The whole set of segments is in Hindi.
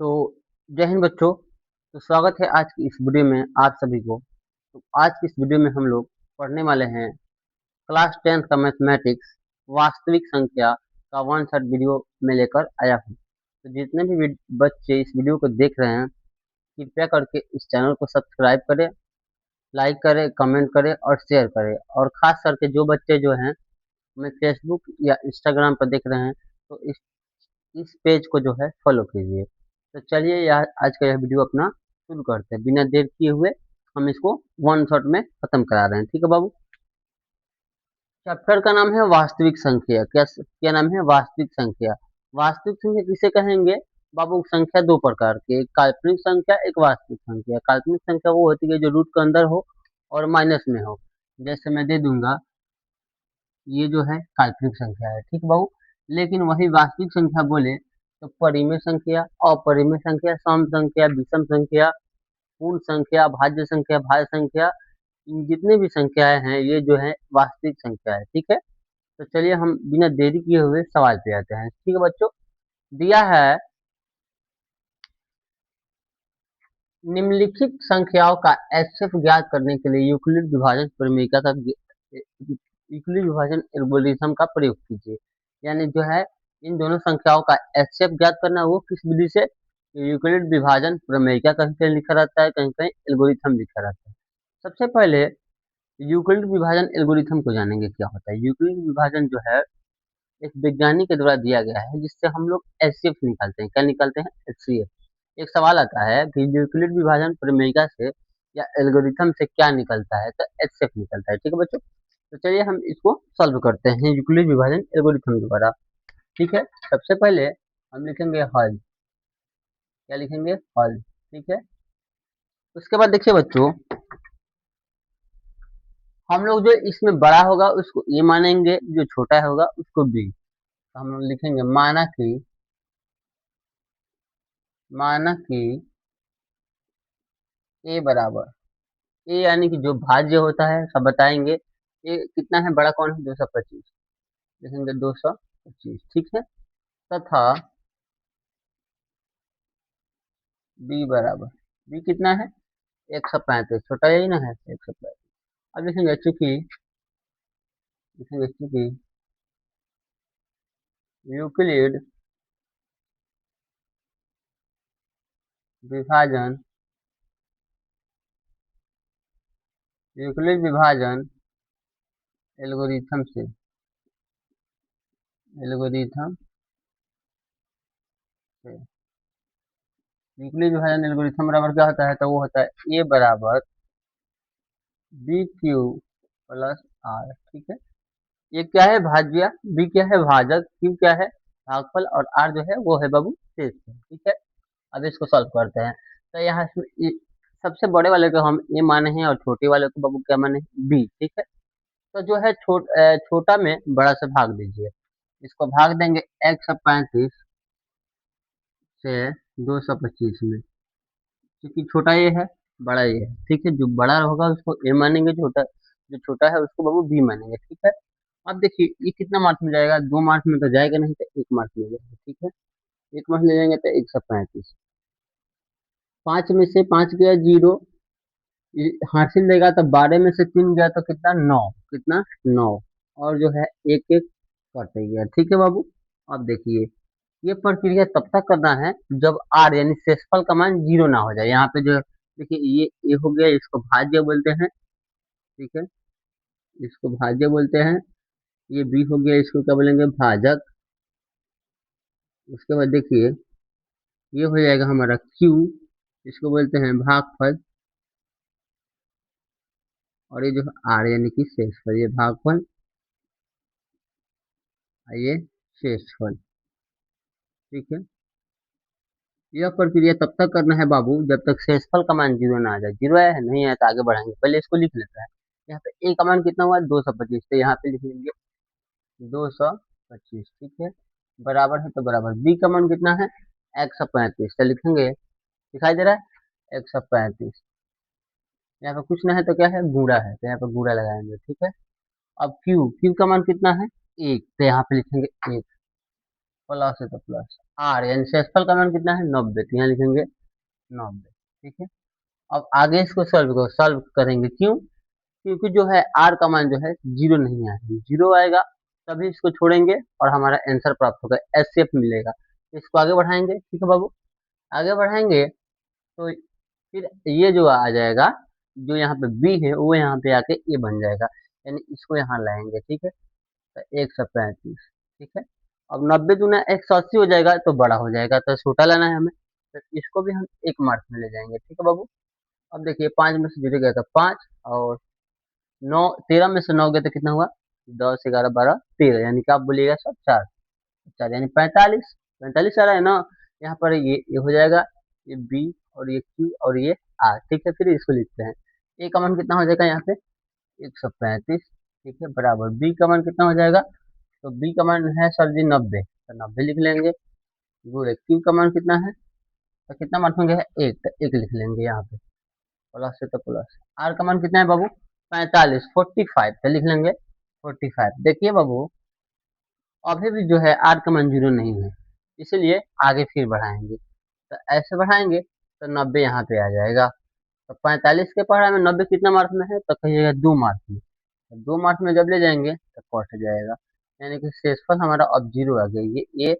तो जय हिंद बच्चों। तो स्वागत है आज की इस वीडियो में आप सभी को। तो आज की इस वीडियो में हम लोग पढ़ने वाले हैं क्लास 10th का मैथमेटिक्स वास्तविक संख्या का वन शॉट वीडियो में लेकर आया हूँ। तो जितने भी बच्चे इस वीडियो को देख रहे हैं, कृपया करके इस चैनल को सब्सक्राइब करें, लाइक करें, कमेंट करें और शेयर करें। और खास करके जो बच्चे जो हैं हमें फेसबुक या इंस्टाग्राम पर देख रहे हैं, तो इस पेज को जो है फॉलो कीजिए। तो चलिए यार, आज का यह वीडियो अपना शुरू करते हैं। बिना देर किए हुए हम इसको वन शॉट में खत्म करा रहे हैं। ठीक है बाबू। चैप्टर का नाम है वास्तविक संख्या। क्या क्या नाम है? वास्तविक संख्या। वास्तविक संख्या किसे कहेंगे बाबू? संख्या दो प्रकार की, एक काल्पनिक संख्या, एक वास्तविक संख्या। काल्पनिक संख्या वो होती है जो रूट के अंदर हो और माइनस में हो। जैसे मैं दे दूंगा, ये जो है काल्पनिक संख्या है। ठीक बाबू। लेकिन वही वास्तविक संख्या बोले तो परिमेय संख्या, अपरिमेय संख्या, सम संख्या, विषम संख्या, पूर्ण संख्या, भाज्य संख्या, भाज्य संख्या, इन जितने भी संख्याएं हैं ये जो है वास्तविक संख्या है। ठीक है। तो चलिए हम बिना देरी किए हुए सवाल पे आते हैं। ठीक है बच्चों। दिया है निम्नलिखित संख्याओं का एचसीएफ ज्ञात करने के लिए यूक्लिड विभाजन प्रमेय का यूक्लिड विभाजन एल्गोरिथम का प्रयोग कीजिए। यानी जो है इन दोनों संख्याओं का एचसीएफ ज्ञात करना, वो किस विधि से? यूक्लिड विभाजन प्रमेय का कहीं कहीं लिखा रहता है, कहीं कहीं एल्गोरिथम लिखा रहता है। सबसे पहले यूक्लिड विभाजन एल्गोरिथम को जानेंगे क्या होता है। यूक्लिड विभाजन जो है एक वैज्ञानिक के द्वारा दिया गया है, जिससे हम लोग एचसीएफ निकालते हैं। क्या निकालते हैं? एचसीएफ। एक सवाल आता है कि यूक्लिड विभाजन प्रमेय से या एल्गोरिथम से क्या निकलता है, तो एचसीएफ निकलता है। ठीक है बच्चों। तो चलिए हम इसको सॉल्व करते हैं यूक्लिड विभाजन एल्गोरिथम द्वारा। ठीक है। सबसे पहले हम लिखेंगे हल। क्या लिखेंगे? हल। ठीक है। उसके बाद देखिए बच्चों, हम लोग जो इसमें बड़ा होगा उसको ए मानेंगे, जो छोटा होगा उसको बी। तो हम लोग लिखेंगे माना कि ए बराबर, ए यानी कि जो भाज्य होता है सब बताएंगे। ए कितना है? बड़ा कौन है? 225। लिखेंगे 225। ठीक है। तथा बी बराबर, बी कितना है? 135। छोटा यही ना है, 135। अब लिखेंगे चूंकि यूक्लिड विभाजन यूक्लिड विभाजन एल्गोरिथम से एल्गोरिथम से यूक्लिड विभाजन एल्गोरिथम बराबर क्या होता है? तो वो होता है ए बराबर बी क्यू प्लस आर। ठीक है। ये क्या है? भाज्य। बी क्या है? भाजक। क्यू क्या है? भागफल। और आर जो है वो है बाबू शेषफल। ठीक है। अब इसको सॉल्व करते हैं। तो यहाँ सबसे बड़े वाले को हम ए माने हैं और छोटे वाले को बाबू क्या माने? बी। ठीक है। तो जो है छोटा में बड़ा से भाग दीजिए। इसको भाग देंगे 135 से 225 में, क्योंकि छोटा ये है, बड़ा ये है। ठीक है। जो बड़ा होगा उसको ए मानेंगे, छोटा जो छोटा है उसको बाबू बी मानेंगे। ठीक है। अब देखिए ये कितना मार्क्स में जाएगा? 2 मार्क्स में तो जाएगा नहीं, तो 1 मार्क्स में जाएगा। ठीक है। 1 मार्क्स ले जाएंगे तो 135। 5 में से 5 गया 0, हासिल देगा तो 12 में से 3 गया तो कितना? 9। कितना? 9। और जो है एक एक करते गया। ठीक है बाबू। अब देखिए ये प्रक्रिया तब तक करना है जब आर यानी शेषफल का मान 0 ना हो जाए। यहाँ पे जो देखिए ये हो गया, इसको भाज्य बोलते हैं। ठीक है। इसको भाज्य बोलते हैं। ये बी हो गया, इसको क्या बोलेंगे? भाजक। उसके बाद देखिए ये हो जाएगा हमारा क्यू, इसको बोलते हैं भागफल। और ये जो आर यानी कि शेषफल, ये भागफल और ये शेषफल। ठीक है। यह प्रक्रिया तब तक करना है बाबू जब तक शेषफल का मान 0 ना आ जाए। 0 आया है? नहीं आया तो आगे बढ़ाएंगे। पहले इसको लिख लेते हैं। यहाँ पे ए का मान कितना हुआ? 225। तो यहाँ पे लिख लेंगे 225। ठीक है। बराबर है तो बराबर बी का मान कितना है? 135। तो लिखेंगे, दिखाई दे रहा है 135। यहाँ पे कुछ ना है तो क्या है? गुणा है, तो यहाँ पे गुणा लगाएंगे। ठीक है। अब क्यू क्यू का मान कितना है? 1। तो यहाँ पे लिखेंगे 1। प्लस है तो प्लस आर, यानी शेषफल का मान कितना है 90, तो यहाँ लिखेंगे 90। ठीक है, अब आगे इसको सॉल्व करेंगे, क्यों? क्योंकि जो है आर का मान जो है जीरो नहीं आएगा, जीरो आएगा तभी इसको छोड़ेंगे और हमारा आंसर प्राप्त होगा, एचसीएफ मिलेगा। इसको आगे बढ़ाएंगे, ठीक है बाबू, आगे बढ़ाएंगे तो फिर ये जो आ जाएगा, जो यहाँ पे बी है वो यहाँ पे आके ए बन जाएगा, यानी इसको यहाँ लाएंगे। ठीक है, तो 135। ठीक है, अब 90 दूना 180 हो जाएगा तो बड़ा हो जाएगा, तो छोटा लाना है हमें, तो इसको भी हम 1 मार्क्स में ले जाएंगे। ठीक है बाबू, अब देखिए 5 में से 0 गया था 5, और 9 13 में से 9 गया तो कितना हुआ 10 11 12 13, यानी कि आप बोलिएगा सब 4 4 यानी 45। 45 आ रहा है ना, यहाँ पर ये हो जाएगा, ये बी और ये क्यू और ये आर। ठीक है, फिर इसको लिखते हैं, ए का मान कितना हो जाएगा यहाँ पे 135। ठीक है, बराबर बी का मान कितना हो जाएगा, तो बी का मान है सर जी 90, तो 90 लिख लेंगे, गुणे क्यू का मान कितना है, तो कितना मान होंगे एक, तो एक लिख लेंगे यहाँ पे, प्लस है तो प्लस। आर का मान कितना है बाबू 45, 45, तो लिख लेंगे 45। देखिए बाबू, अभी भी जो है आर का मान जीरो नहीं है, इसलिए आगे फिर बढ़ाएंगे, तो ऐसे बढ़ाएंगे तो 90 यहाँ पे आ जाएगा। तो 45 के पढ़ाई में 90 कितना मार्क में है, तो कहिएगा 2 मार्क में, तो 2 मार्क में जब ले जाएंगे तो कट जाएगा, यानी कि शेषफल हमारा अब जीरो आ गया, ये ए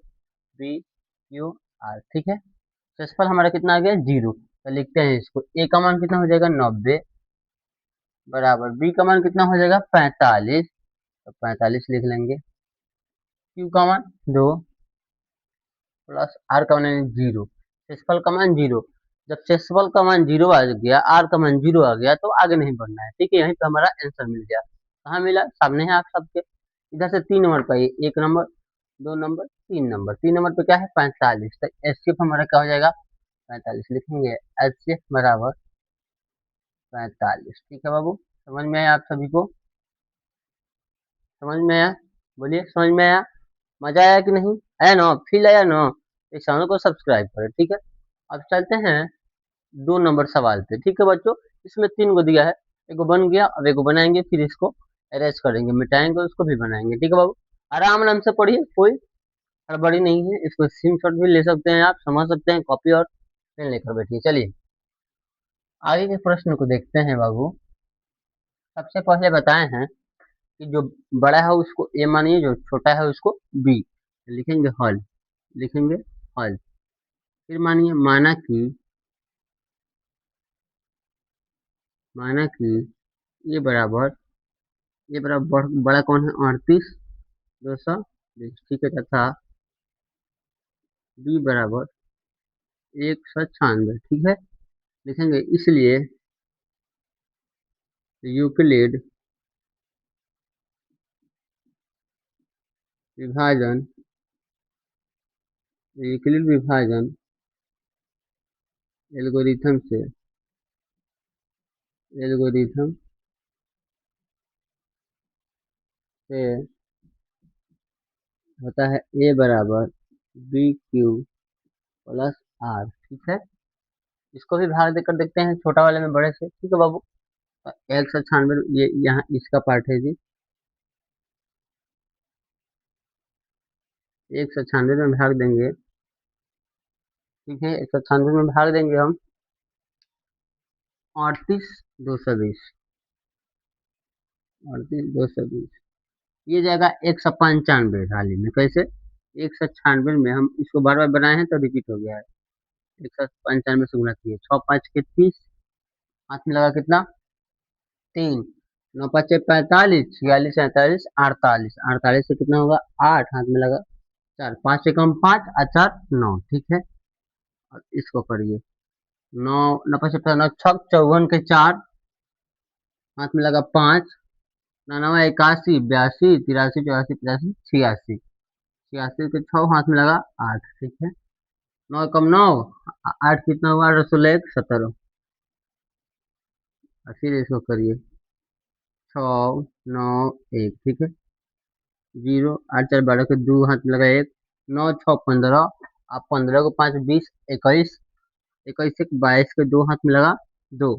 बी क्यू आर। ठीक है, शेषफल हमारा कितना आ गया जीरो, तो लिखते हैं इसको, ए का मान कितना हो जाएगा 90, बराबर बी का मान कितना हो जाएगा 45, तो 45 लिख लेंगे, क्यू का मान 2, प्लस आर का मान जीरो, शेषफल का मान जीरो। जब शेषफल का मान जीरो आ गया, आर का मान जीरो आ गया, तो आगे नहीं बढ़ना है। ठीक है, यहीं पे हमारा आंसर मिल गया। कहाँ मिला, सामने है आप सबके, इधर से 3 नंबर पर 1 नंबर 2 नंबर 3 नंबर, 3 नंबर पे क्या है 45, तो एचसीएफ हमारा क्या हो जाएगा 45 लिखेंगे, एचसीएफ बराबर 45। ठीक है बाबू, समझ में आया आप सभी को, समझ में आया, बोलिए समझ में आया, मजा आया कि नहीं आया ना, फील आया ना, इस चैनल को सब्सक्राइब करें। ठीक है, अब चलते हैं 2 नंबर सवाल पे। ठीक है बच्चों, इसमें 3 गो दिया है, एगो बन गया, अब एगो बनाएंगे, फिर इसको अरेस्ट करेंगे, मिटाएंगे, उसको भी बनाएंगे। ठीक है बाबू, आराम आराम से पढ़िए, कोई हड़बड़ी नहीं है, इसको स्क्रीनशॉट भी ले सकते हैं, आप समझ सकते हैं, कॉपी और पेन लेकर बैठिए। चलिए आगे के प्रश्न को देखते हैं बाबू। सबसे पहले बताए हैं कि जो बड़ा है उसको ए मानिए, जो छोटा है उसको बी, लिखेंगे हल, लिखेंगे हल। फिर मानिए माना कि ये बराबर बड़ा कौन है 38 220। ठीक है, तथा बी बराबर 196। ठीक है, लिखेंगे इसलिए यूक्लिड विभाजन यूक्लिड विभाजन एल्गोरिथम से एल्गोरिथम से होता है ए बराबर बी क्यू प्लस आर। ठीक है, इसको भी भाग देकर देखते हैं, छोटा वाले में बड़े से। ठीक है बाबू, 196, ये यहाँ इसका पार्ट है जी, 196 में भाग देंगे। ठीक है, 196 में भाग देंगे हम 38 220, 38 220, ये जाएगा 195 थाली में। कैसे 196 में, हम इसको बार बार बनाए हैं तो रिपीट हो गया है, 195 से गुना किए, 6 5 के 30, हाथ में लगा कितना 3, 9 5 45, 46 47 48, 48 से कितना होगा 8, हाथ में लगा 4, 5 से कम 5 और 4 9। ठीक है, और इसको करिए, 9 9 5 9 6 54 के 4, हाथ में लगा 5, 9 81 82 83 84 85 86, 86 के 6, हाथ में लगा 8। ठीक है, 9 कम 9, 8 कितना हुआ 16 1 17, और फिर इसको करिए 6 9 1। ठीक है, 0 8 4 12 के 2, हाथ में लगा 1, 9 6 15, आप 15 को 5 20 21, 21 से 22 के 2, हाथ में लगा 2,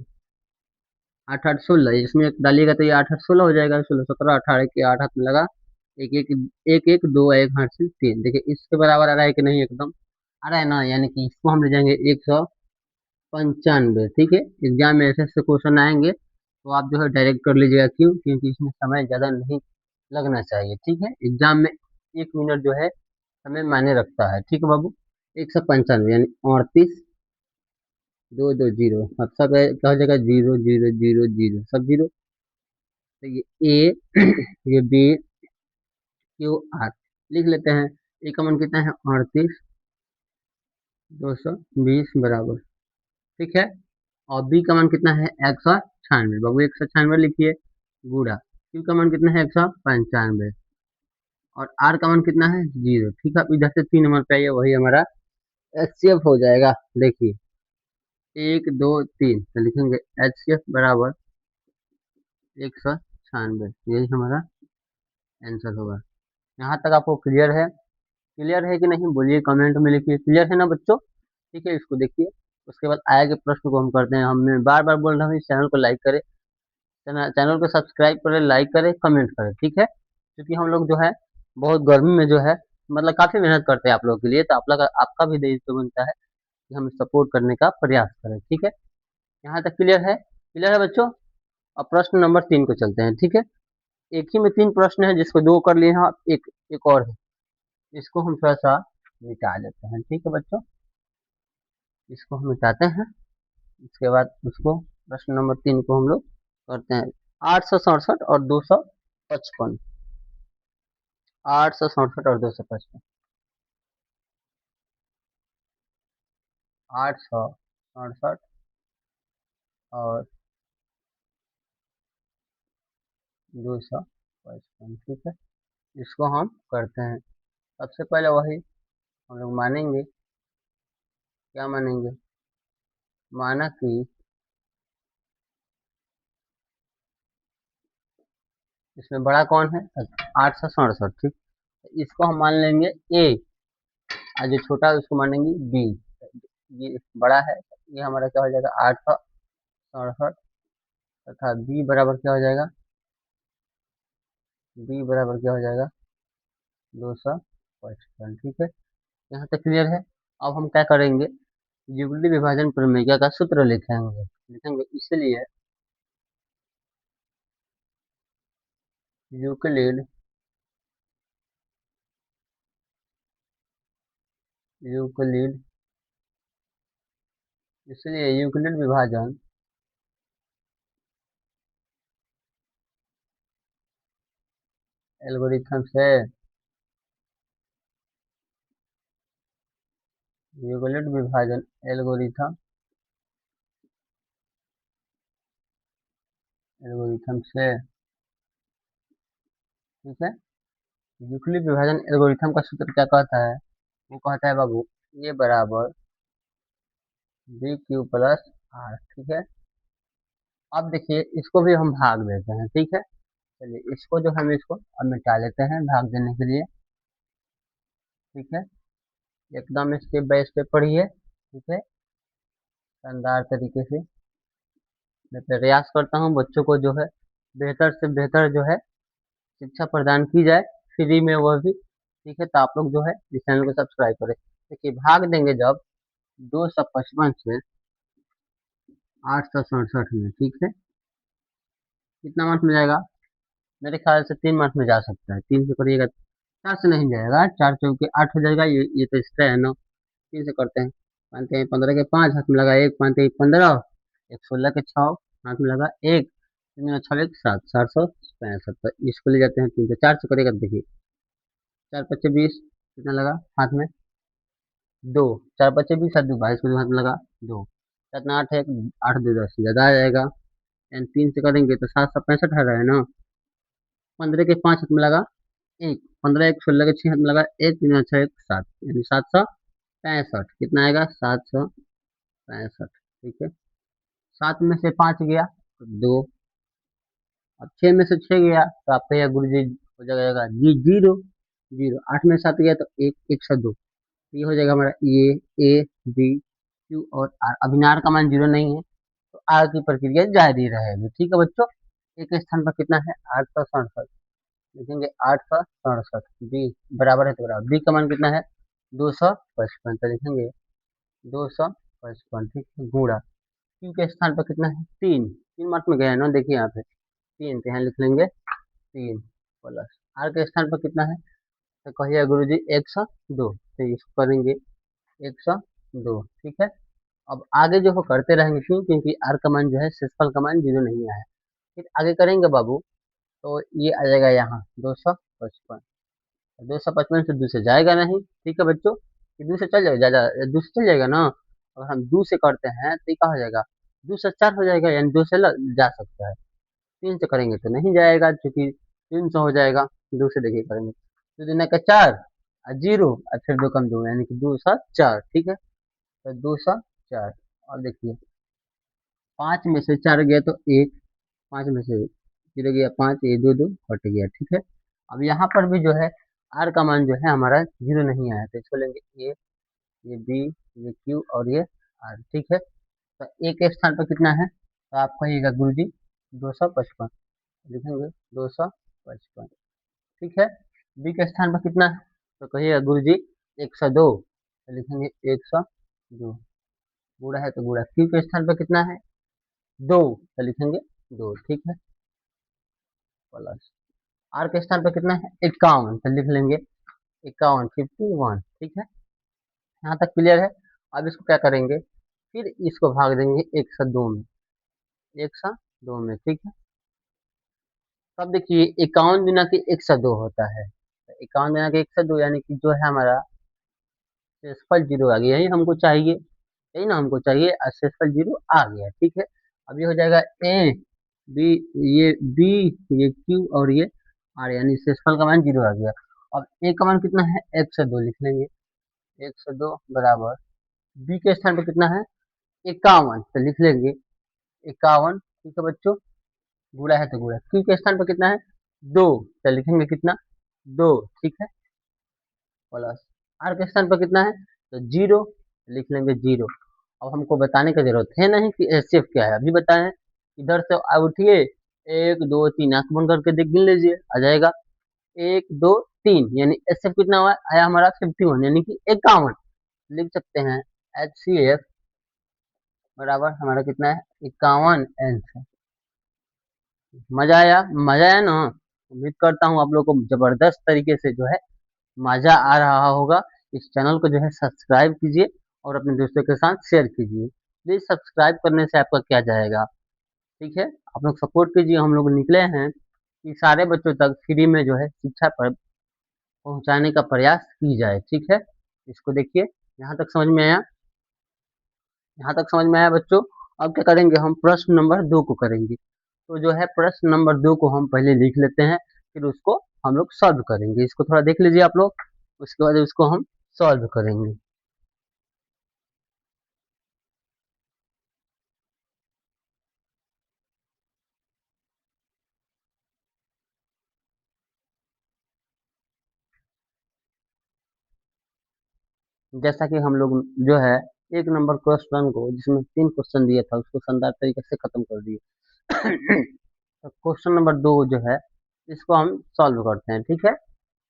8 8 16, इसमें एक डालिएगा तो ये 8 8 16 हो जाएगा, 16 17 18 के 8, हाथ में लगा एक एक एक एक दो, एक हासिल तीन। देखिए इसके बराबर आ रहा है कि नहीं, एकदम आ रहा है ना, यानी कि इसको हम ले जाएंगे 195। ठीक है, एग्जाम में ऐसे ऐसे क्वेश्चन आएंगे तो आप जो है डायरेक्ट कर लीजिएगा। क्यों? क्योंकि इसमें समय ज़्यादा नहीं लगना चाहिए। ठीक है, एग्जाम में 1 मिनट जो है समय मायने रखता है। ठीक है बाबू, 195 यानी 38, 2 2 0। अब सब क्या हो जाएगा, 0 0 0 0, सब जीरो। तो ये ए ये बी, क्यू आर लिख लेते हैं। ए का मान कितना है, 38, 220 बराबर। ठीक है, और बी का मान कितना है, 196। बाबू 196 लिखिए, गुड़ा क्यू का मान कितना है, 195, और आर का मान कितना है, 0। ठीक है, अब इधर से 3 नंबर पे आइए, वही हमारा एचसीएफ हो जाएगा। देखिए 1 2 3, तो लिखेंगे एचसीएफ बराबर 196, यही हमारा आंसर होगा। यहाँ तक आपको क्लियर है? क्लियर है कि नहीं, बोलिए कमेंट में लिखिए। क्लियर है ना बच्चों? ठीक है, इसको देखिए। उसके बाद आगे के प्रश्न को हम करते हैं। हमने बार बार बोल रहा हूँ, इस चैनल को लाइक करें, चैनल को सब्सक्राइब करें, लाइक करें, कमेंट करें। ठीक है, क्योंकि हम लोग जो है बहुत गर्मी में जो है मतलब काफी मेहनत करते हैं आप लोगों के लिए, तो आप लोग आपका भी दायित्व बनता है कि हम सपोर्ट करने का प्रयास करें। ठीक है, यहाँ तक क्लियर है? क्लियर है बच्चों? अब प्रश्न नंबर 3 को चलते हैं। ठीक है, एक ही में 3 प्रश्न है, जिसको 2 कर लिए हैं, एक एक और है, इसको हम थोड़ा सा मिटा लेते हैं। ठीक है बच्चों, इसको हम मिटाते हैं। इसके बाद उसको प्रश्न नंबर 3 को हम लोग करते हैं। 867 और 255, 867 और 255, 867 और 255। ठीक है, इसको हम करते हैं। सबसे पहले वही हम लोग मानेंगे, क्या मानेंगे, माना कि इसमें बड़ा कौन है, 867। ठीक, इसको हम मान लेंगे ए, और जो छोटा है उसको मानेंगे बी। ये बड़ा है, ये हमारा क्या हो जाएगा, 867, तथा बी बराबर क्या हो जाएगा, बी बराबर क्या हो जाएगा, 255। ठीक है, यहाँ तक क्लियर है? अब हम क्या करेंगे, युगली विभाजन प्रमेय का सूत्र लिखेंगे। लिखेंगे इसलिए यूक्लिड यूक्लिड इसलिए यूक्लिड विभाजन एल्गोरिथम से, यूक्लिड विभाजन एल्गोरिथम एल्गोरिथम से। ठीक है, यूक्लिड विभाजन एल्गोरिथम का सूत्र क्या कहता है, वो कहता है बाबू ए बराबर बी क्यू प्लस आर। ठीक है, अब देखिए इसको भी हम भाग देते हैं। ठीक है, चलिए इसको जो हम इसको अब मिटा लेते हैं भाग देने के लिए। ठीक है, एकदम स्टेप बाय स्टेप पढ़िए। ठीक है, शानदार तरीके से मैं प्रयास करता हूँ बच्चों को जो है बेहतर से बेहतर जो है शिक्षा प्रदान की जाए, फ्री में वह भी। ठीक है, तो आप लोग जो है इस चैनल को सब्सक्राइब करें। देखिए भाग देंगे जब 255 से 867 में, ठीक है, कितना मार्क्स मिल जाएगा, मेरे ख्याल से 3 मार्क्स में जा सकता है। 3 से करिएगा, 4 से नहीं जाएगा, 4 चौके 8 हो जाएगा। ये तो इसका है ना। 3 से करते हैं, मानते हैं 15 के 5 हाथ में लगा एक, मानते हैं 15, एक 16 के 6 हाथ में लगा एक, 3 6 7, 765। तो इसको ले जाते हैं 3 से, 4 से करेगा, देखिए 4 5 20, कितना लगा हाथ में, 2, 4 5 20, 7 2 22, को हाथ में लगा 2, 7 8 है, 8 2 10, ज्यादा आ जाएगा। एंड 3 से करेंगे तो 7 7 65 आ रहा है ना। 15 के 5 हाथ में लगा एक, 15 एक 16 के 6 हाथ में लगा एक, 3 6 1 7, यानी 765। कितना आएगा, 765। ठीक है, 7 में से 5 गया तो 2, अब 6 में से 6 गया तो आपका यह गुरु जी हो जाएगा जी, 0 0। 8 में 7 गया तो 1 1 से 2, ये हो जाएगा हमारा ए बी क्यू और आर। अब इन आर का मान 0 नहीं है, तो आर की प्रक्रिया जारी रहेगी। ठीक है बच्चों, एक स्थान पर कितना है, 867। लिखेंगे 867, बी बराबर है तो बराबर, बी का मान कितना है 255, तो लिखेंगे 255, ठीक है, गुणा क्यू के स्थान पर कितना है 3 मार्क में गया है ना, देखिए यहाँ पे 3, तो यहाँ लिख लेंगे 3 प्लस आर के स्थान पर कितना है, तो कहिए गुरु जी 102, तो इसको करेंगे 102, ठीक है। अब आगे जो हो करते रहेंगे, क्यों, क्योंकि आर का मान जो है शेषफल का मान 0 नहीं आया है। फिर आगे करेंगे बाबू, तो ये आ जाएगा यहाँ 255, 255 से 2 से जाएगा नहीं, ठीक है बच्चों, ये 2 से चल जाएगा, 2 से चल जाएगा ना। अगर हम 2 से करते हैं तो ये क्या हो जाएगा, 2 से 4 हो जाएगा, यानी 2 से जा सकता है। 3 से करेंगे तो नहीं जाएगा, क्योंकि 300 हो जाएगा। 2 से देखिए करेंगे तो दिन का 4 और 0 और फिर 2 कम 2, यानी कि 2 7 4, ठीक है, तो 2 7 4। और देखिए 5 में से 4 गया तो 1, 5 में से 0 गया 5, ये 2 2 कट गया, ठीक है। अब यहाँ पर भी जो है आर का मान जो है हमारा 0 नहीं आया, तो इसको लेंगे ए, ये बी, ये क्यू और ये आर, ठीक है। तो ए के स्थान पर कितना है, तो आप कहिएगा गुरु जी 255, लिखेंगे 255, ठीक है। बी के स्थान पर कितना है, तो कहिएगा गुरु जी 102, तो लिखेंगे 102, गुणा है तो गुणा, क्यू के स्थान पर कितना है 2, तो लिखेंगे 2, ठीक है, प्लस आर के स्थान पर कितना है 51, तो लिख लेंगे 51, 51, ठीक है। यहाँ तक क्लियर है। अब इसको क्या करेंगे, फिर इसको भाग देंगे 102 में, 102 में, ठीक है। तब देखिए 51 गुना के 102 होता है, तो 51 गुना के 102 यानी कि जो है हमारा शेषफल 0 आ गया, यही हमको चाहिए, यही ना हमको चाहिए, और शेषफल 0 आ गया, ठीक है। अब ये हो जाएगा ए बी, ये बी, ये क्यू और ये आर, यानी शेषफल का मान 0 आ गया। अब ए का मान कितना है 102, लिख लेंगे 102 बराबर, बी के स्थान पर कितना है 51, तो लिख लेंगे 51, ठीक है बच्चों, गुणा है तो गुणा, क्यू के स्थान पर कितना है 2, तो लिखेंगे कितना 2, ठीक है, प्लस आर के स्थान पर कितना है तो 0, लिख लेंगे 0। अब हमको बताने की जरूरत है नहीं कि एचसीएफ क्या है, अभी बताएं, इधर से उठिए, 1 2 3 आंख बंद करके देख गिन लीजिए, आ जाएगा 1 2 3, यानी एचसीएफ कितना हुआ आया हमारा 51, यानी कि 51, लिख सकते हैं एचसीएफ बराबर हमारा कितना है 51 आंसर। मजा आया ना, उम्मीद करता हूँ आप लोग को जबरदस्त तरीके से जो है मजा आ रहा होगा। इस चैनल को जो है सब्सक्राइब कीजिए और अपने दोस्तों के साथ शेयर कीजिए। प्लीज सब्सक्राइब करने से आपका क्या जाएगा, ठीक है, आप लोग सपोर्ट कीजिए। हम लोग निकले हैं कि सारे बच्चों तक फ्री में जो है शिक्षा पर पहुंचाने का प्रयास की जाए, ठीक है। इसको देखिए, यहाँ तक समझ में आया, यहाँ तक समझ में आया बच्चों। अब क्या करेंगे, हम प्रश्न नंबर 2 को करेंगे। तो जो है प्रश्न नंबर 2 को हम पहले लिख लेते हैं, फिर उसको हम लोग सॉल्व करेंगे। इसको थोड़ा देख लीजिए आप लोग, उसके बाद उसको हम सॉल्व करेंगे। जैसा कि हम लोग जो है 1 नंबर क्वेश्चन को, जिसमें 3 क्वेश्चन दिया था, उसको शानदार तरीके से खत्म कर दिए। तो क्वेश्चन नंबर 2 जो है इसको हम सॉल्व करते हैं, ठीक है।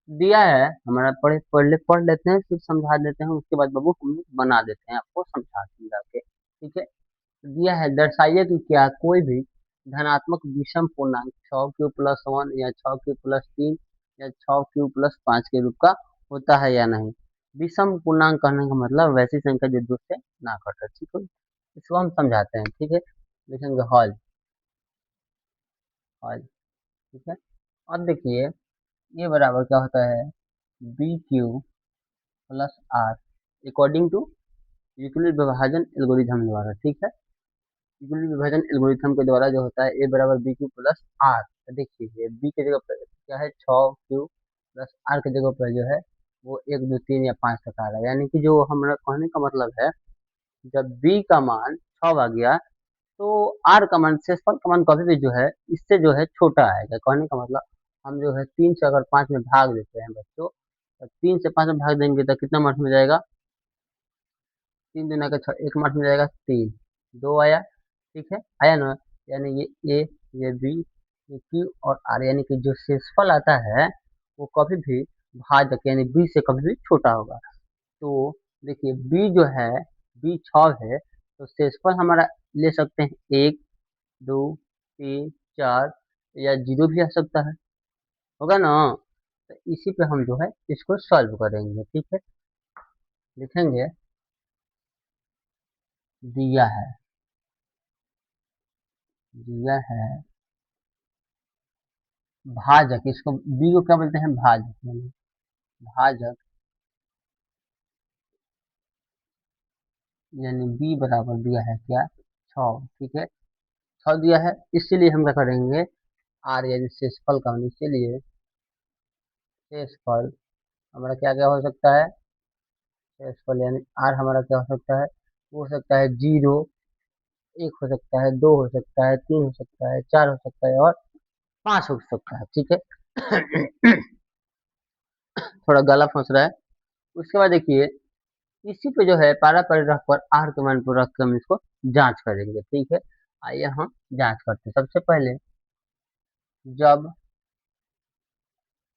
दिया है हमारा, पढ़ लेते हैं, फिर समझा देते हैं, उसके बाद बाबू हम लोग बना देते हैं, आपको समझा समझा के, ठीक है। दिया है, दर्शाइए कि क्या कोई भी धनात्मक विषम पूर्णांक 6 क्यू प्लस 1 या 6 क्यू प्लस 3 या 6 क्यू प्लस 5 के रूप का होता है या नहीं। विषम पूर्णांक कहने का मतलब वैसी संख्या जो 2 से ना घटे, ठीक है। इसको हम समझाते हैं, ठीक है। लिखेंगे हॉल, हॉल, ठीक है। अब देखिए ये बराबर क्या होता है, BQ plus R according to Euclid विभाजन एल्गोरिथम द्वारा, ठीक है। यूक्लिड विभाजन एल्गोरिथम के द्वारा जो होता है ए बराबर BQ प्लस R। तो देखिए बी के जगह पर क्या है 6 क्यू प्लस R के जगह पर जो है वो 1 2 3 या 5 तक आ रहा है, यानी कि जो हमारा कहने का मतलब है, जब बी का मान 6 आ गया तो आर का मान, शेषफल का मान कभी भी जो है इससे जो है छोटा आएगा। कहने का मतलब हम जो है 3 से अगर 5 में भाग देते हैं बच्चों, तो 3 से 5 में भाग देंगे तो कितना मार्क्स मिल जाएगा, 3 दूना का 6, 1 मार्क्स मिल जाएगा 3, 2 आया, ठीक है, आया ना, यानी ये ए, ये बी, ये Q और R यानी कि जो शेषफल आता है वो कभी भी भाजक यानी B से कभी भी छोटा होगा। तो देखिए B जो है, B 6 है, तो शेषफल हमारा ले सकते हैं 1, 2, 3, 4 या 0 भी आ सकता है, होगा ना। तो इसी पे हम जो है इसको सॉल्व करेंगे, ठीक है। लिखेंगे दिया है, दिया है भाजक, इसको बी को क्या बोलते हैं, भाजक यानी भाजक, यानी बी बराबर दिया है क्या, 6, ठीक है। 6 दिया है, इसीलिए हम क्या करेंगे, आर यानी शेषफल का, इसीलिए शेषफल हमारा क्या क्या हो सकता है, शेषफल यानी आर हमारा क्या हो सकता है, वो हो सकता है 0, 1 हो सकता है, 2 हो सकता है, 3 हो सकता है, 4 हो सकता है और 5 हो सकता है, ठीक है। थोड़ा गला फंस रहा है। उसके बाद देखिए इसी पे जो है पारा परिग्रह पर आर के मान को रख के हम इसको जांच करेंगे, ठीक है। आइए हम जांच करते हैं। सबसे पहले जब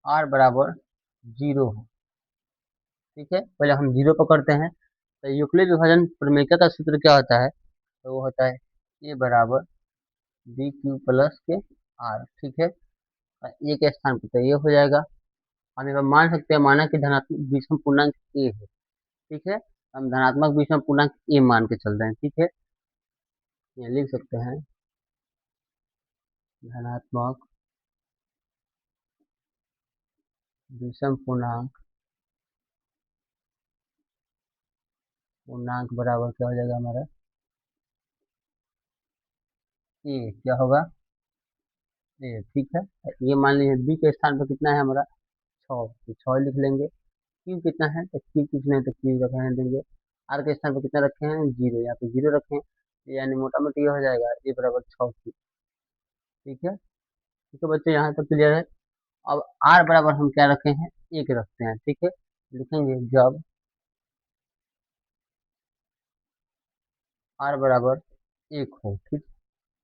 आर बराबर 0 हो, ठीक है, पहले हम 0 पकड़ते हैं। तो यूक्लिड विभाजन प्रमेय का सूत्र क्या होता है, तो वो होता है ए बराबर बी क्यू प्लस के आर, ठीक है। और ए के स्थान पर तो ये हो जाएगा। हम यहाँ मान सकते हैं, माना कि धनात्मक विषम पूर्णांक ए है, ठीक है। हम धनात्मक विषम पूर्णांक ए मान के चल रहे हैं, ठीक है। ये लिख सकते हैं धनात्मक विषम पूर्णांक, पूर्णांक बराबर क्या हो जाएगा हमारा, ए क्या होगा, ए, ठीक है। ये मान लीजिए बी के स्थान पर कितना है हमारा, 6, तो 6 लिख लेंगे। क्यू कितना है, तो क्यू कुछ नहीं तो क्यू रखने देंगे। आर के स्थान पर कितना रखे हैं, 0, यहाँ पे 0 रखें, यानी मोटा मोटी ये हो जाएगा ए बराबर 6 क्यू, ठीक है। ठीक है बच्चे, यहाँ तक क्लियर है। अब आर बराबर हम क्या रखे हैं, 1 रखते हैं, ठीक है। लिखेंगे जब आर बराबर 1 हो, ठीक,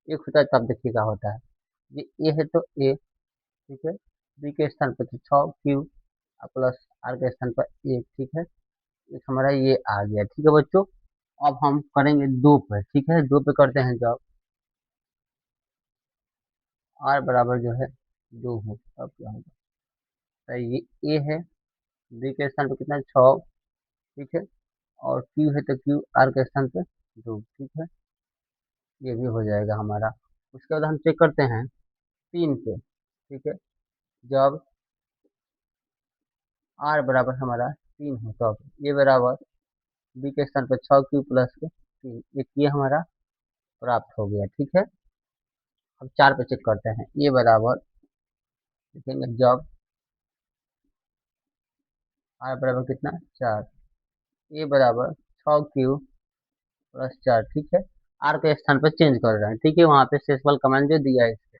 1 होता है तब देखिए क्या होता है। ये ए है तो ए, ठीक है। बी के स्थान पर तो 6 क्यू प्लस आर के स्थान पर 1, ठीक है। एक हमारा ये आ गया, ठीक है बच्चों। अब हम करेंगे 2 पे, ठीक है। 2 पे करते हैं जब आर बराबर जो है 2 हो, तब क्या होगा, तो ये ए है, बी के स्थान पर कितना है, 6, ठीक है। और क्यू है तो क्यू आर के स्थान पे 2, ठीक है। ये भी हो जाएगा हमारा। उसके बाद हम चेक करते हैं 3 पे, ठीक है। जब आर बराबर हमारा 3 हो तब ये बराबर बी के स्थान पर 6 क्यू प्लस के 3, एक ये हमारा प्राप्त हो गया, ठीक है। अब 4 पे चेक करते हैं, ये बराबर देखेंगे जब आर बराबर कितना, 4, ए बराबर 6 क्यू प्लस 4, ठीक है। आर के स्थान पर चेंज कर रहे हैं, ठीक है। वहां पे शेषफल कमांड जो दिया है इससे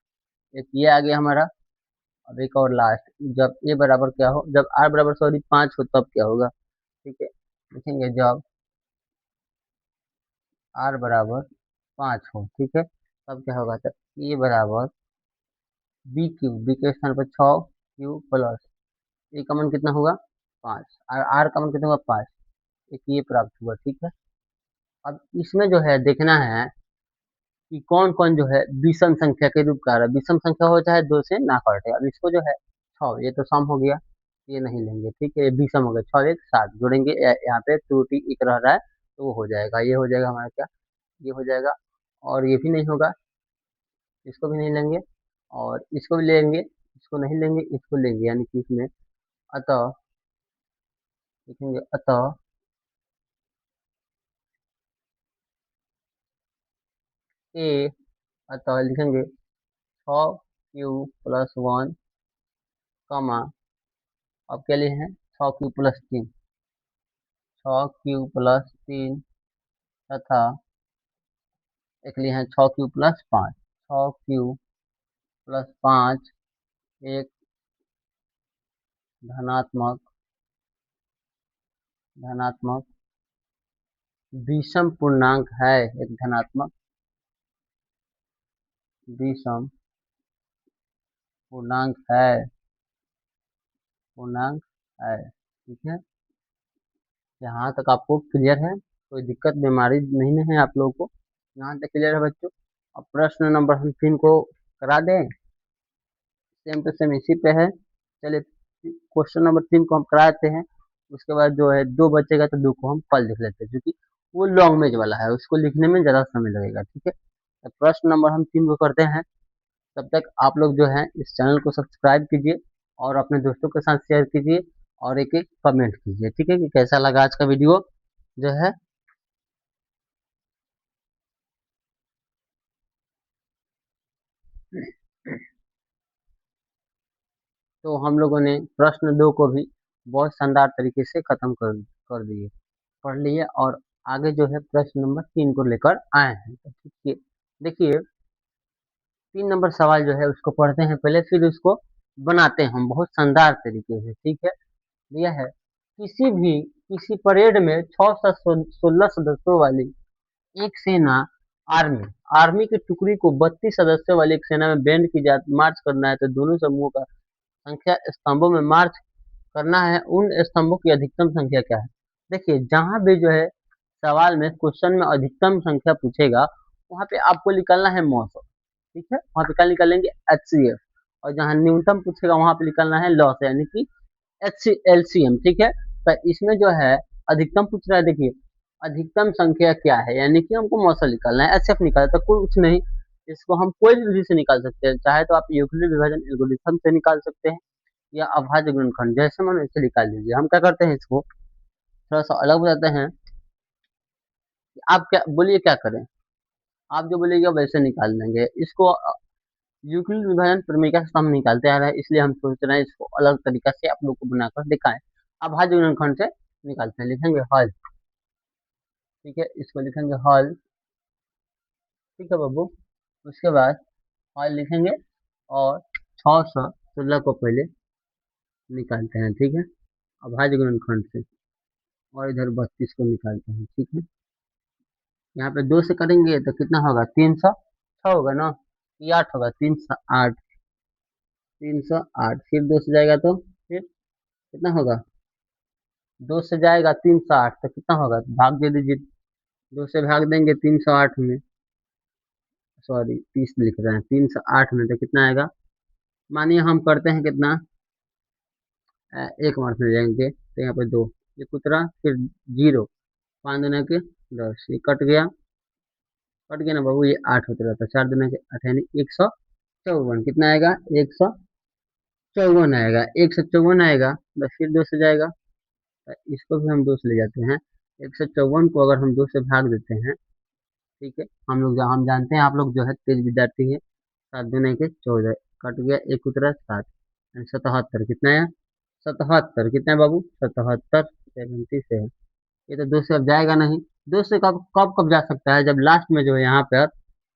एक ये आ गया हमारा। अब एक और लास्ट, जब ए बराबर क्या हो, जब आर बराबर सॉरी 5 हो तब क्या होगा, ठीक है। लिखेंगे जब आर बराबर 5 हो, ठीक है, तब क्या होगा, तो ए बराबर बी क्यू, बी के स्थान पर 6 क्यू प्लस ए का मान कितना होगा, 5, और आर का मान कितना होगा, 5, एक ये प्राप्त हुआ, ठीक है। अब इसमें जो है देखना है कि कौन कौन जो है विषम संख्या के रूप का आ रहा है। विषम संख्या हो चाहे 2 से ना कटे। अब इसको जो है 6, ये तो सम हो गया, ये नहीं लेंगे, ठीक है। ये विषम हो गया, 6 1 7 जोड़ेंगे, यहाँ पे त्रुटि एक रह रहा है तो वो हो जाएगा, ये हो जाएगा हमारा क्या, ये हो जाएगा। और ये भी नहीं होगा, इसको भी नहीं लेंगे, और इसको भी लेंगे, इसको नहीं लेंगे, इसको लेंगे, यानी कि इसमें अतः लिखेंगे, अतः ए, अतः लिखेंगे 6 क्यू प्लस 1 कमा, अब क्या लिए हैं 6 क्यू प्लस 3, 6 क्यू प्लस 3 तथा एक लिए हैं 6 क्यू प्लस 5, 6 क्यू प्लस 5 एक धनात्मक, धनात्मक विषम पूर्णांक है, एक धनात्मक विषम पूर्णांक है, पूर्णांक है। ठीक है, यहाँ तक आपको क्लियर है, कोई दिक्कत बीमारी नहीं है आप लोगों को, यहाँ तक क्लियर है बच्चों। अब प्रश्न नंबर हम 3 को करा दें, सेम टू सेम इसी पे है। चलिए क्वेश्चन नंबर 3 को हम कराते हैं, उसके बाद जो है 2 बचेगा तो 2 को हम कल लिख लेते हैं, क्योंकि वो लॉन्ग मेज वाला है, उसको लिखने में ज़्यादा समय लगेगा। ठीक है, तो प्रश्न नंबर हम 3 को करते हैं। तब तक आप लोग जो है इस चैनल को सब्सक्राइब कीजिए और अपने दोस्तों के साथ शेयर कीजिए और एक एक कमेंट कीजिए। ठीक है, कि कैसा लगा आज का वीडियो जो है। तो हम लोगों ने प्रश्न 2 को भी बहुत शानदार तरीके से खत्म कर दिए, पढ़ लिए, और आगे जो है प्रश्न नंबर 3 को लेकर आए हैं। तो देखिए देखिए 3 नंबर सवाल जो है उसको पढ़ते हैं पहले, फिर उसको बनाते हैं हम बहुत शानदार तरीके से। ठीक है, यह है, किसी परेड में 6 से 16 सदस्यों वाली एक सेना, आर्मी आर्मी की टुकड़ी को 32 सदस्यों वाली एक सेना में बैंड की जात मार्च करना है, तो दोनों समूहों का संख्या स्तंभों में मार्च करना है, उन स्तंभों की अधिकतम संख्या क्या है। देखिए जहां भी जो है सवाल में क्वेश्चन में अधिकतम संख्या पूछेगा, वहां पे आपको निकालना है मौसम। ठीक है, वहां पे क्या निकालेंगे, HCF। और जहां न्यूनतम पूछेगा वहां पे निकालना है लॉस, यानी कि LCM। ठीक है, तो इसमें जो है अधिकतम पूछ रहा है, देखिए अधिकतम संख्या क्या है, यानी कि हमको मौसम निकालना है, HCF निकालना है, तो कुछ नहीं, इसको हम कोई भी विधि से निकाल सकते हैं, चाहे तो आप यूक्लिड विभाजन एल्गोरिथम से निकाल सकते हैं, या अभाज्य गुणनखंड, जैसे मन वैसे निकाल लीजिए। हम क्या करते हैं, इसको थोड़ा सा अलग बताते हैं कि आप क्या बोलिए, क्या करें, आप जो बोलिएगा वैसे निकाल लेंगे इसको। यूक्लिड विभाजन प्रमेय से हम निकालते आ रहे हैं, इसलिए हम सोच रहे हैं इसको अलग तरीका से आप लोग को बनाकर दिखाएं। अभाज्य गुणनखंड से निकालते हैं, लिखेंगे हल। ठीक है, इसको लिखेंगे हल। ठीक है बाबू, उसके बाद हल लिखेंगे और 616 को पहले निकालते हैं। ठीक है, अभाज्य गुणनखंड से, और इधर 32 को निकालते हैं। ठीक है, यहाँ पे 2 से करेंगे तो कितना होगा, 306 होगा ना, ये 8 होगा, 308, 308, फिर 2 से जाएगा तो फिर कितना होगा, 2 से जाएगा 308 तो कितना होगा, भाग दे दीजिए, 2 से भाग देंगे 308 में, सॉरी 30 लिख रहे हैं, 308 में तो कितना आएगा, मानिए हम करते हैं कितना, एक मार्क्स में जाएंगे तो यहाँ पे 2, ये कुतरा, फिर 0, 5 दुना के 10, ये कट गया ना बाबू, ये 8 होता रहता, 4 दुना के 8 यानी 154, कितना आएगा, 154 आएगा, 154 आएगा, बस फिर 2 से जाएगा, तो इसको भी हम 2 से ले जाते हैं। 154 को अगर हम 2 से भाग देते हैं, ठीक है, हम जानते हैं आप लोग जो है तेज विद्यार्थी है, 7 दुना के 14, कट गया, एक उतरा 7, 77, कितना है, 77, कितना है बाबू, 77, 37 है। ये तो 2 से अब जाएगा नहीं, 2 से कब जा सकता है, जब लास्ट में जो है यहाँ पर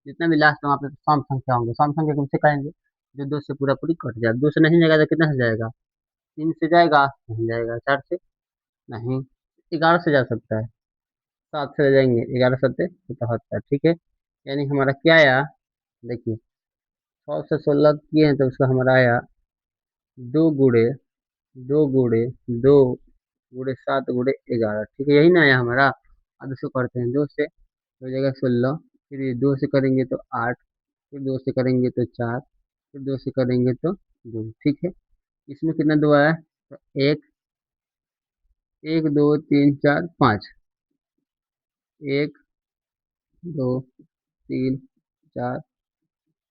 जितना भी लास्ट में वहाँ पे सम संख्या होंगे, सम संख्या किनसे कहेंगे, जो 2 से पूरा पूरी कट जाए, 2 से नहीं जाएगा तो कितना से जाएगा, 3 से जाएगा, नहीं जाएगा, 4 से नहीं, 11 से जा सकता है, 7 से जाएंगे, 11 सत्ते 77। ठीक है, यानी हमारा क्या आया, देखिए 100 से 16 किए हैं तो उसका हमारा आया 2 गुड़े 2 गुड़े 2 गुड़े 7 गुड़े 11। ठीक है, यही ना आया हमारा। अब इसको करते हैं 2 से, हो जाएगा 16, फिर ये 2 से करेंगे तो 8, फिर 2 से करेंगे तो 4, फिर 2 से करेंगे तो 2। ठीक है, इसमें कितना 2 आया, तो एक, 1 2 3 4 5, 1 2 3 4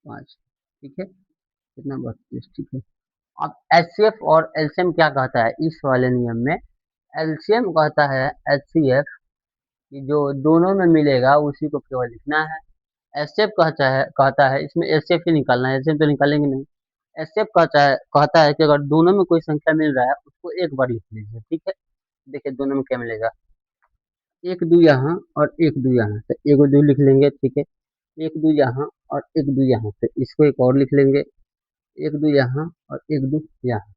5। ठीक है, कितना 32। ठीक है, अब HCF और LCM क्या कहता है इस वाले नियम में, LCM कहता है HCF कि जो दोनों में मिलेगा उसी को केवल लिखना है। HCF कहता है इसमें HCF ही निकालना है, LCM तो निकालेंगे नहीं। HCF कहता है कि अगर दोनों में कोई संख्या मिल रहा है उसको एक बार लिख लीजिए। ठीक है, देखिए दोनों में क्या मिलेगा, 1 2 यहाँ और 1 2 यहाँ, तो 1 2 लिख लेंगे। ठीक है, 1 2 यहाँ और 1 2 यहाँ, तो इसको एक और लिख लेंगे, 1 2 यहाँ और 1 2 यहाँ,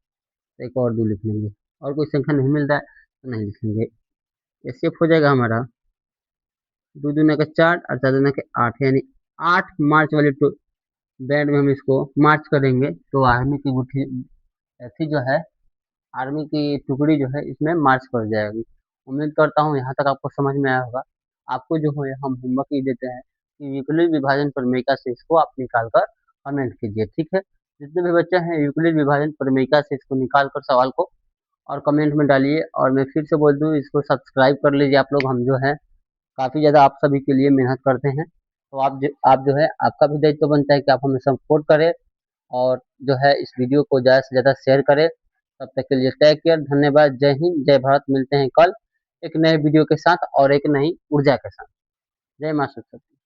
तो एक और 2 लिख लेंगे। और कोई संख्या नहीं मिल रहा है तो नहीं लिखेंगे। एचसीएफ हो जाएगा हमारा 2 दूना का 4 और 4 दूना के 8, यानी 8 मार्च वाली बैंड में हम इसको मार्च करेंगे तो आर्मी की गुठी ऐसी जो है, आर्मी की टुकड़ी जो है इसमें मार्च कर जाएगी। उम्मीद करता हूँ यहाँ तक आपको समझ में आया होगा। आपको जो है हम होमवर्क ये देते हैं कि यूक्लिड विभाजन प्रमेयिका से इसको आप निकाल कर कमेंट कीजिए, ठीक है। जितने भी बच्चे हैं यूक्लिड विभाजन प्रमेयिका से इसको निकाल कर सवाल को और कमेंट में डालिए। और मैं फिर से बोल दूँ, इसको सब्सक्राइब कर लीजिए आप लोग। हम जो है काफ़ी ज़्यादा आप सभी के लिए मेहनत करते हैं, तो आप जो है आपका भी दायित्व बनता है कि आप हमें सपोर्ट करें और जो है इस वीडियो को ज़्यादा से ज़्यादा शेयर करें। तब तक के लिए टेक केयर, धन्यवाद, जय हिंद, जय भारत। मिलते हैं कल एक नए वीडियो के साथ और एक नई ऊर्जा के साथ। जय माँ सरस्वती।